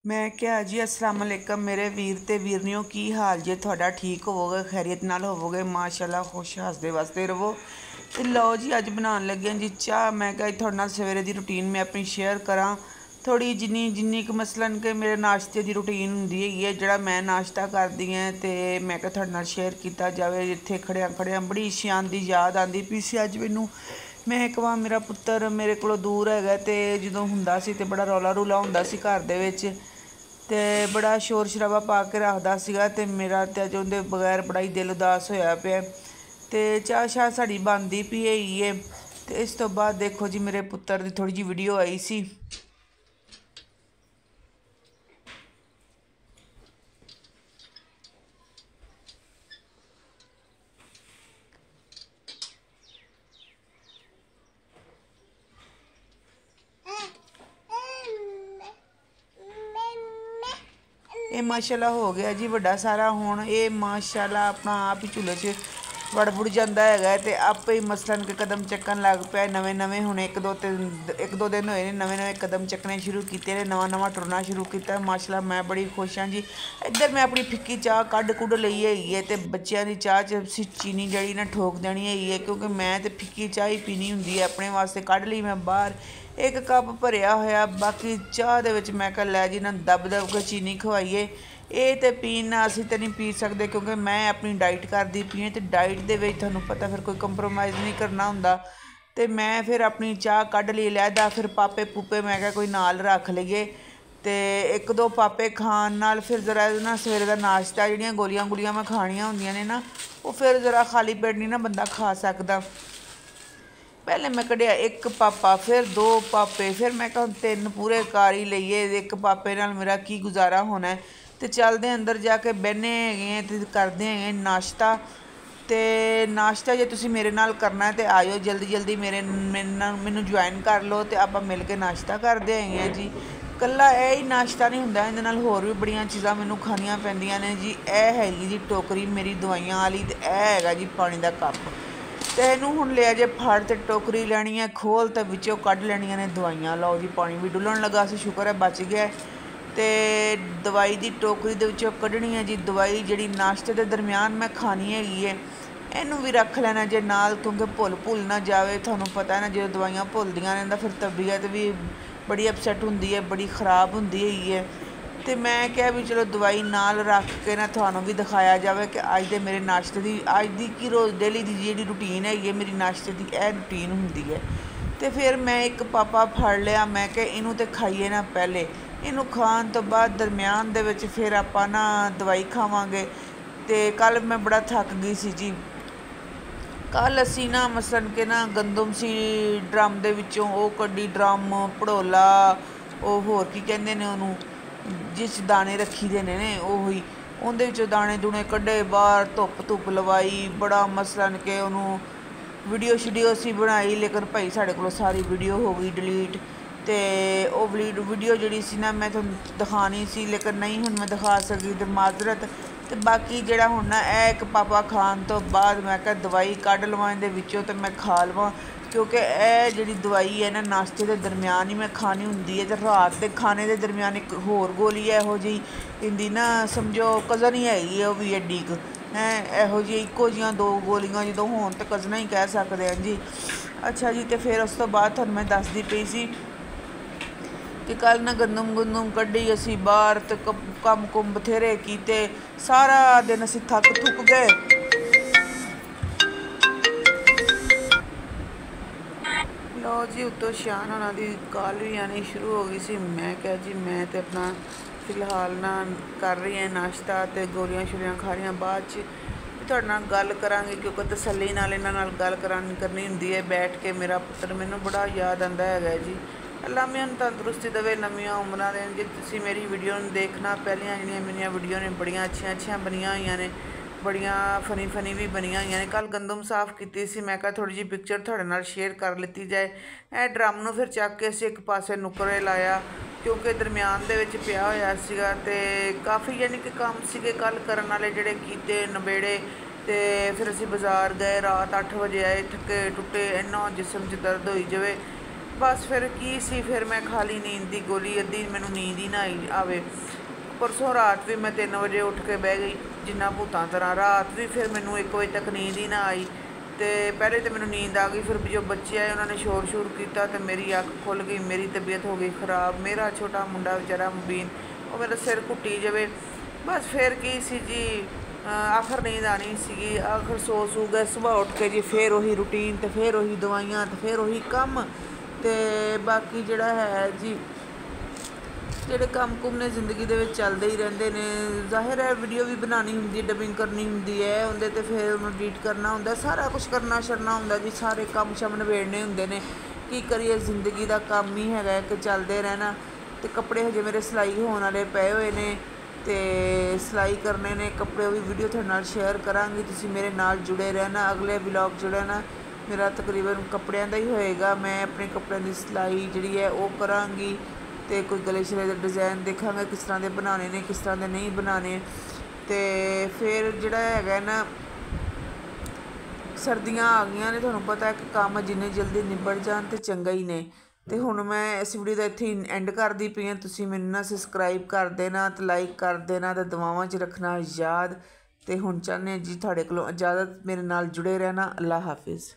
मैं क्या जी अस्सलाम वालेकुम मेरे वीर ते वीरनियों की हाल जे थोड़ा ठीक होवोगे खैरियत नाल होवोगे माशाल्लाह खुश हसदे वास्ते रवो। ते लो जी अज बनान लगे जी चाह। मैं क्या थोड़े नाल सवेरे दी रूटीन मैं अपनी शेयर करा थोड़ी जिन्नी जिन्नी क मसलन कि मेरे नाश्ते दी रूटीन हुंदी है जेड़ा मैं नाश्ता करदी हां ते मैं क्या थोड़े नाल शेयर किया जाए। इत्थे खड़िया खड़िया बड़ी शान दी याद आंदी पई सी अज मैनू। मैं एक वार मेरा पुत्तर मेरे कोलों दूर हैगा ते जदों हुंदा सी ते बड़ा रौला रूला हुंदा सी घर दे विच ते बड़ा शोर शराबा पा के रखदा सीगा ते मेरा ते अज उंदे बगैर बड़ा ही दिल उदास होया पिया। ते चाह् शाह् साढ़ी बनदी पई है ते इस तो बाद देखो जी मेरे पुत्तर दी थोड़ी जी वीडियो आई सी। ये माशाल्लाह हो गया जी वड्डा सारा। हुण ये माशाल्लाह अपना आप ही झूले च वड़ वुड़ जांदा हैगा ते आपे ही मसलन के कदम चक्कन लग पिया। नवें नवें हुण एक दो दिन होए ने नवें नवें कदम चक्कने शुरू कीते ने नवां नवां टुरना शुरू कीता। माशाल्लाह मैं बड़ी खुश हाँ जी। इधर मैं अपनी फिक्की चाह् कड्ढ कुड्ढ लई हैगी है ते बच्चियां दी चाह् च चीनी जेह्ड़ी ना ठोक देनी हैगी है क्योंकि मैं ते फिक्की चाह् ही पीनी हुंदी है। अपने वास्ते कड्ढ लई मैं बाहर एक कप भरिया होया बाकी चाह् दे विच मैं कहा लै जी ना दब दब के चीनी खवाइए। ये तो पीना असीं तो नहीं पी सकते क्योंकि मैं अपनी डाइट करदी पई हां ते डाइट दे विच तुहानूं पता फिर कोई कंप्रोमाइज़ नहीं करना हुंदा। ते मैं फिर अपनी चाह् कड्ढ लई लैदा फिर पापे पूपे मैं क्या कोई नाल रख लईए ते एक दो पापे खाण नाल फिर जरा ना सवेरे दा नाश्ता जेह्ड़ियां गोलियां गुलियां मैं खाणियां हुंदियां ने ना वो फिर जरा खाली पेट नहीं ना बंदा खा सकदा। पहले मैं कढ़िया एक पापा फिर दो पापे फिर मैं कहा तीन पूरे कार ही लईए एक पापे नाल मेरा की गुजारा होना है। तो चलते अंदर जाके बहने है तो करते हैं नाश्ता। तो नाश्ता जे तुसीं मेरे नाल करना है तो आयो जल्दी जल्दी मैनू ज्वाइन कर लो तो आप मिल के नाश्ता करते हैं जी। कल्ला यह ही नाश्ता नहीं हुंदा इहदे नाल होर भी बड़ियां चीज़ां मैनू खानियां पैंदियां ने जी। यह हैगी जी टोकरी मेरी दवाइयां वाली ते यह हैगा जी पानी दा कप। तो इनू हुण लिया जे फड़ ते टोकरी लैनी है खोल तो विचों कढ़ लैनियां ने दवाइयां। लो जी पानी भी डुलन लगा सी शुक्र है बच गया। तो दवाई की टोकरी दे विचों कढ़नी है जी दवाई जिहड़ी नाश्ते के दरम्यान मैं खानी हैगी है। इनू भी रख लेना जे नाल क्योंकि भुल ना जाए। तुहानूं पता है ना जो दवाइयां भुलदियां ने तां फिर तबीयत भी बड़ी अपसैट हुंदी है बड़ी ख़राब हुंदी है। तो मैं क्या भी चलो दवाई नाल रख के ना तुहानूं भी दिखाया जाए कि अज दे मेरे नाश्ते की अज दी की रोज़ डेली की जी रूटीन है मेरी नाश्ते की यह रूटीन हुंदी है। तो फिर मैं एक पापा फड़ लिया मैं क्या इनू तो खाइए ना पहले इनू खाण तो बाद दरम्यान दे विच फिर आपां ना दवाई खावांगे। तो कल मैं बड़ा थक गई सी जी। कल असी ना मसलन के ना गंदम सी ड्रम दे विचों वो कड्ढी ड्रम भड़ोला वो होर की कहंदे ने उहनूं जिस दाने रखी दे ने ਉਹੀ ਉਹਦੇ ਵਿੱਚੋਂ दाने दूने ਕੱਢੇ बाहर धुप धुप लवाई बड़ा मसलन के उन्होंने वीडियो शीडियो असी बनाई लेकिन भाई साढ़े को सारी वीडियो हो गई डिलीट। तो वह वीडियो जी सी ना मैं तुहानूं दिखानी सी लेकिन नहीं हुण मैं दिखा सकी तो माजरत। तो बाकी जिहड़ा हुण ना एक पापा खाण तो बाद मैं कहा दवाई कढ़ लवां इहदे विचों ते मैं खा लवां क्योंकि यह जी दवाई है ना नाश्ते के दरम्यान ही मैं खानी हुंदी है। तो रात के खाने के दरम्यान एक होर गोली है इहो जी इहदी ना समझो कज़न ही हैगी है वह भी एड्डी क है इहो जी इक्को जिहियां दो गोलियां जदों होण तो कज़नां ही कह सकते हैं जी। अच्छा जी तो फिर उस तो बाद तुहानूं मैं दसदी पई सी कि कल ना गंदम गुंदम कड्ढी असी बाहर तो कम कुम बथेरे कीते सारा दिन असी थक थुक गए। लो जी उत्तों शान होना दी कॉल भी आनी शुरू हो गई सी। मैं क्या जी मैं तो अपना फिलहाल ना कर रही हैं नाश्ता तो गोलियां शोलियां खा रही हैं बाद च तुहाडे नाल गल करांगी क्योंकि तसल्ली नाल इन्हां नाल गल करनी हुंदी है बैठ के। मेरा पुत्तर मैनूं बड़ा याद आंदा हैगा जी। अल्लाह मैनूं तंदुरुस्ती देवे नवीआं उमरां देन। जे तुसीं मेरी वीडियो नूं देखना पहलियां जिहड़ियां मेरियां वीडियो ने बड़ियां अच्छियां बनियां होईयां ने बड़ियां फनी भी बनियां होईयां ने। कल गंदम साफ कीती सी मैं कहा थोड़ी जी पिक्चर तुहाडे नाल शेयर कर लित्ती जाए। ਇਹ ड्रम नूं फिर चक के असीं एक पासे नुकरे लाया क्योंकि दरम्यान दे विच पिया होया सीगा ते काफ़ी यानी कि काम सीगे कल करन वाले जिहड़े कीते नबेड़े। तो फिर असीं बाज़ार गए रात 8 बजे आए थके टुटे इन्ना जिसम च दर्द होई जावे। बस फिर की सी, फिर मैं खा ली नींद की गोली, अद्धी मैनू नींद ही ना आई आवे। परसों रात भी मैं 3 वजे उठ के बह गई जिन्ना भूतां तरह, रात भी फिर मैनू 1 वजे तक नींद ही ना आई। तो पहले तो मैनू नींद आ गई, फिर जो बच्चे आए उन्होंने शोर शूर किया तो मेरी अख खुल गई, मेरी तबीयत हो गई ख़राब। मेरा छोटा मुंडा बेचारा मुबीन, वो मेरा सिर घुट्टी जावे। बस फिर की सी जी, आखिर नींद आनी सी, आखिर सो गए। सुबह उठ के जी फिर वही रूटीन, तो फिर वही दवाइयाँ, तो फिर वही काम। तो बाकी जोड़ा है जी, ਜਿਹੜੇ ਕੰਮ ਕੁਮ ਨੇ ਜ਼ਿੰਦਗੀ ਦੇ ਵਿੱਚ ਚੱਲਦੇ ਹੀ ਰਹਿੰਦੇ ਨੇ। ਜ਼ਾਹਿਰ ਹੈ ਵੀਡੀਓ ਵੀ ਬਣਾਉਣੀ ਹੁੰਦੀ, ਡਬਿੰਗ ਕਰਨੀ ਹੁੰਦੀ ਹੈ ਉਹਦੇ 'ਤੇ, ਫਿਰ ਉਹਨੂੰ ਐਡਿਟ ਕਰਨਾ ਹੁੰਦਾ, ਸਾਰਾ ਕੁਛ ਕਰਨਾ ਛੱਡਣਾ ਹੁੰਦਾ ਜੀ, ਸਾਰੇ ਕੰਮ ਸ਼ਮ ਨਿਬੇੜਨੇ ਹੁੰਦੇ ਨੇ। ਕੀ ਕਰੀਏ, ਜ਼ਿੰਦਗੀ ਦਾ ਕੰਮ ਹੀ ਹੈਗਾ ਕਿ ਚੱਲਦੇ ਰਹਿਣਾ। ਅਤੇ ਕੱਪੜੇ ਹਜੇ ਮੇਰੇ ਸਿਲਾਈ ਹੋਣ ਵਾਲੇ ਪਏ ਹੋਏ ਨੇ, ਅਤੇ ਸਿਲਾਈ ਕਰਨੇ ਨੇ ਕੱਪੜੇ, ਉਹ ਵੀ ਵੀਡੀਓ ਤੁਹਾਡੇ ਨਾਲ ਸ਼ੇਅਰ ਕਰਾਂਗੀ। ਤੁਸੀਂ ਮੇਰੇ ਨਾਲ ਜੁੜੇ ਰਹਿਣਾ, ਅਗਲੇ ਵਲੋਗ ਜਿਹੜਾ ਨਾ ਮੇਰਾ ਤਕਰੀਬਨ ਕੱਪੜਿਆਂ ਦਾ ਹੀ ਹੋਏਗਾ। ਮੈਂ ਆਪਣੇ ਕੱਪੜਿਆਂ ਦੀ ਸਿਲਾਈ ਜਿਹੜੀ ਹੈ ਉਹ ਕਰਾਂਗੀ, ਅਤੇ ਕੋਈ ਗਲੇ ਸ਼ਲੇ ਦੇ ਡਿਜ਼ਾਇਨ ਦੇਖਾਂਗੇ ਕਿਸ ਤਰ੍ਹਾਂ ਦੇ ਬਣਾਉਣੇ ਨੇ, ਕਿਸ ਤਰ੍ਹਾਂ ਦੇ ਨਹੀਂ ਬਣਾਉਣੇ। ਅਤੇ ਫਿਰ ਜਿਹੜਾ ਹੈਗਾ ਨਾ, ਸਰਦੀਆਂ ਆ ਗਈਆਂ ਨੇ, ਤੁਹਾਨੂੰ ਪਤਾ ਕਿ ਕੰਮ ਜਿੰਨੇ ਜਲਦੀ ਨਿਬੜ ਜਾਣ ਤਾਂ ਚੰਗਾ ਹੀ ਨੇ। ਅਤੇ ਹੁਣ ਮੈਂ ਇਸ ਵੀਡੀਓ ਦਾ ਇੱਥੇ ਐਂਡ ਕਰਦੀ ਪਈ ਹਾਂ। ਤੁਸੀਂ ਮੈਨੂੰ ਨਾ ਸਬਸਕ੍ਰਾਈਬ ਕਰ ਦੇਣਾ, ਅਤੇ ਲਾਈਕ ਕਰ ਦੇਣਾ, ਅਤੇ ਦੁਆਵਾਂ 'ਚ ਰੱਖਣਾ ਯਾਦ। ਅਤੇ ਹੁਣ ਚਾਹੁੰਦੇ ਹਾਂ ਜੀ ਤੁਹਾਡੇ ਕੋਲੋਂ ਇਜਾਜ਼ਤ, ਮੇਰੇ ਨਾਲ ਜੁੜੇ ਰਹਿਣਾ। ਅੱਲਾ ਹਾਫਿਜ਼।